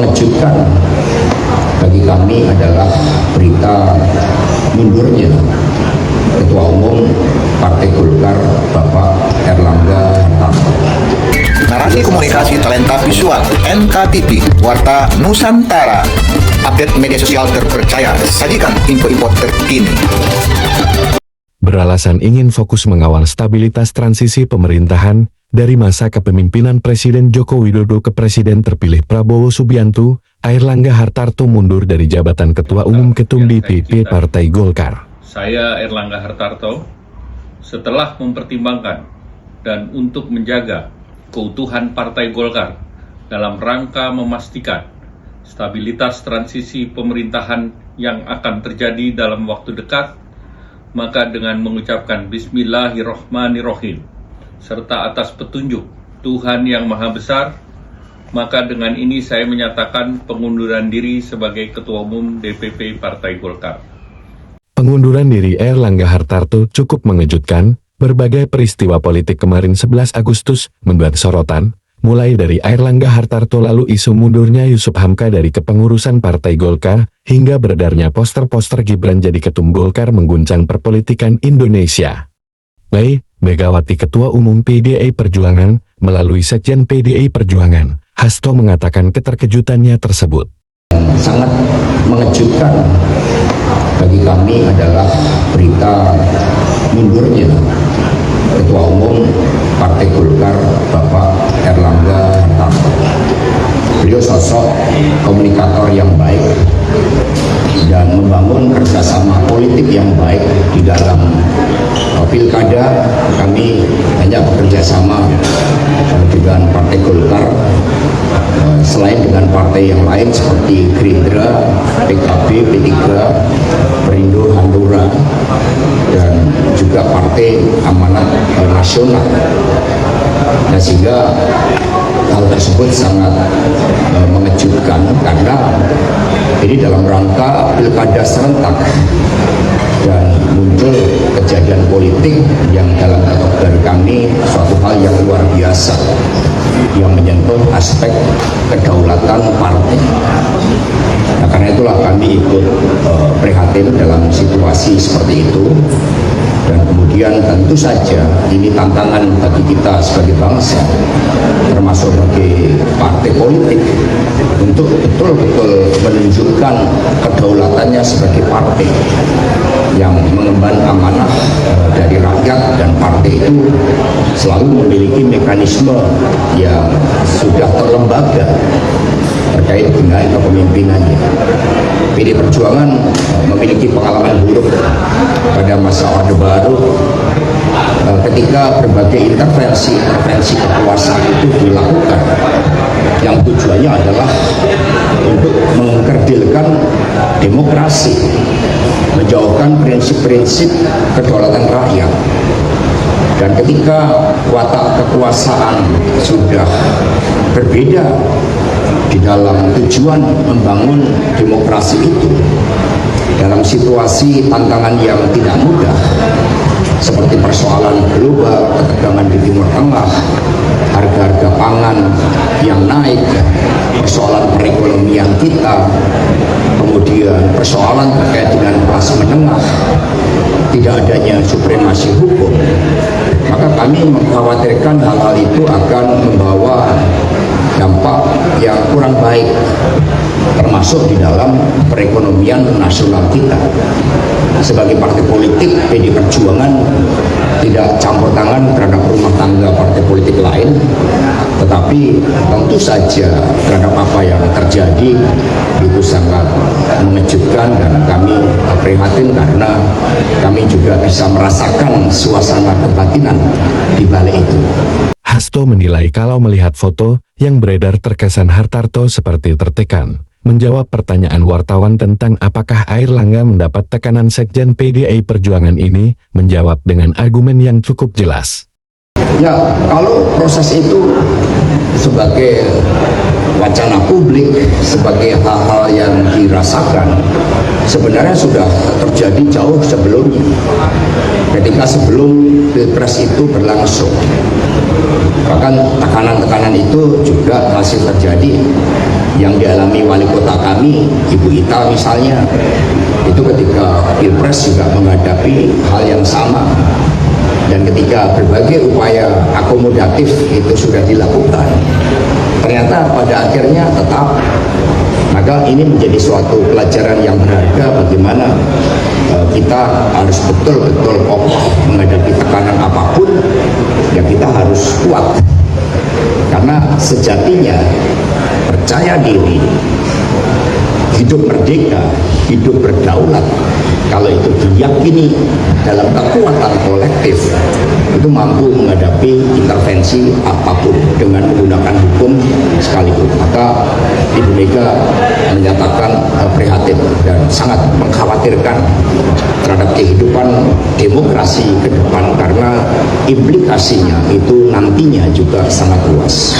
mengejutkan bagi kami adalah berita mundurnya Ketua Umum Partai Golkar Bapak Erlangga Hartarto. Narasi Komunikasi Talenta Visual NKTV Warta Nusantara. Update media sosial terpercaya, sajikan info-info terkini. Beralasan ingin fokus mengawal stabilitas transisi pemerintahan dari masa kepemimpinan Presiden Joko Widodo ke Presiden terpilih Prabowo Subianto, Airlangga Hartarto mundur dari jabatan Ketua Umum Ketum DPP Partai Golkar. Saya Airlangga Hartarto, setelah mempertimbangkan dan untuk menjaga keutuhan Partai Golkar dalam rangka memastikan stabilitas transisi pemerintahan yang akan terjadi dalam waktu dekat, maka dengan mengucapkan Bismillahirrohmanirrohim serta atas petunjuk Tuhan Yang Maha Besar, maka dengan ini saya menyatakan pengunduran diri sebagai Ketua Umum DPP Partai Golkar. Pengunduran diri Airlangga Hartarto cukup mengejutkan. Berbagai peristiwa politik kemarin 11 Agustus membuat sorotan, mulai dari Airlangga Hartarto lalu isu mundurnya Yusuf Hamka dari kepengurusan Partai Golkar, hingga beredarnya poster-poster Gibran jadi ketum Golkar mengguncang perpolitikan Indonesia. Megawati Ketua Umum PDI Perjuangan, melalui Sekjen PDI Perjuangan, Hasto mengatakan keterkejutannya tersebut. Sangat mengejutkan bagi kami adalah berita mundurnya Ketua Umum Partai Golkar Bapak Erlangga Hartarto. Beliau sosok komunikator yang baik dan membangun kerjasama politik yang baik di dalam pilkada. Kami banyak bekerja sama dengan Partai Golkar, selain dengan partai yang lain seperti Gerindra, PKB, P3, Perindo, Hanura, dan juga Partai Amanat Nasional. Nah, sehingga hal tersebut sangat mengejutkan karena ini dalam rangka pilkada serentak dan muncul kejadian politik yang dalam kategori kami suatu hal yang luar biasa yang menyentuh aspek kedaulatan partai. Nah, karena itulah kami ikut prihatin dalam situasi seperti itu. Dan kemudian tentu saja ini tantangan bagi kita sebagai bangsa, termasuk bagi partai politik, untuk betul-betul menunjukkan kedaulatannya sebagai partai yang mengemban amanah dari rakyat, dan partai itu selalu memiliki mekanisme yang sudah terlembaga terkait dengan kepemimpinannya. PD Perjuangan memiliki pengalaman buruk pada masa Orde Baru ketika berbagai intervensi kekuasaan itu dilakukan yang tujuannya adalah untuk mengkerdilkan demokrasi, menjauhkan prinsip-prinsip kedaulatan rakyat. Dan ketika watak kekuasaan sudah berbeda di dalam tujuan membangun demokrasi itu, dalam situasi tantangan yang tidak mudah seperti persoalan global, ketegangan di Timur Tengah, harga-harga pangan yang naik, persoalan perekonomian kita, kemudian persoalan terkait dengan kelas menengah, tidak adanya supremasi hukum, maka kami mengkhawatirkan hal-hal itu akan membawa dampak yang kurang baik, termasuk di dalam perekonomian nasional kita. Sebagai partai politik, PD Perjuangan tidak campur tangan terhadap rumah tangga partai politik lain, tetapi tentu saja terhadap apa yang terjadi itu sangat mengejutkan, dan kami prihatin karena kami juga bisa merasakan suasana kebatinan di balik itu. Hasto menilai kalau melihat foto yang beredar terkesan Hartarto seperti tertekan. Menjawab pertanyaan wartawan tentang apakah Airlangga mendapat tekanan Sekjen PDI Perjuangan ini, menjawab dengan argumen yang cukup jelas. Ya, kalau proses itu sebagai wacana publik, sebagai hal-hal yang dirasakan, sebenarnya sudah terjadi jauh sebelumnya, ketika sebelum Pilpres itu berlangsung. Bahkan tekanan-tekanan itu juga masih terjadi yang dialami wali kota kami, Ibu Ita misalnya, itu ketika Pilpres juga menghadapi hal yang sama. Dan ketika berbagai upaya akomodatif itu sudah dilakukan, ternyata pada akhirnya tetap. Maka ini menjadi suatu pelajaran yang berharga bagaimana kita harus betul-betul kokoh menghadapi tekanan apapun, ya kita harus kuat. Karena sejatinya percaya diri, hidup merdeka, hidup berdaulat, kalau itu diyakini dalam kekuatan kolektif, itu mampu menghadapi intervensi apapun dengan menggunakan hukum sekalipun. Maka Ibu Mega menyatakan prihatin dan sangat mengkhawatirkan terhadap kehidupan demokrasi ke depan karena implikasinya itu nantinya juga sangat luas.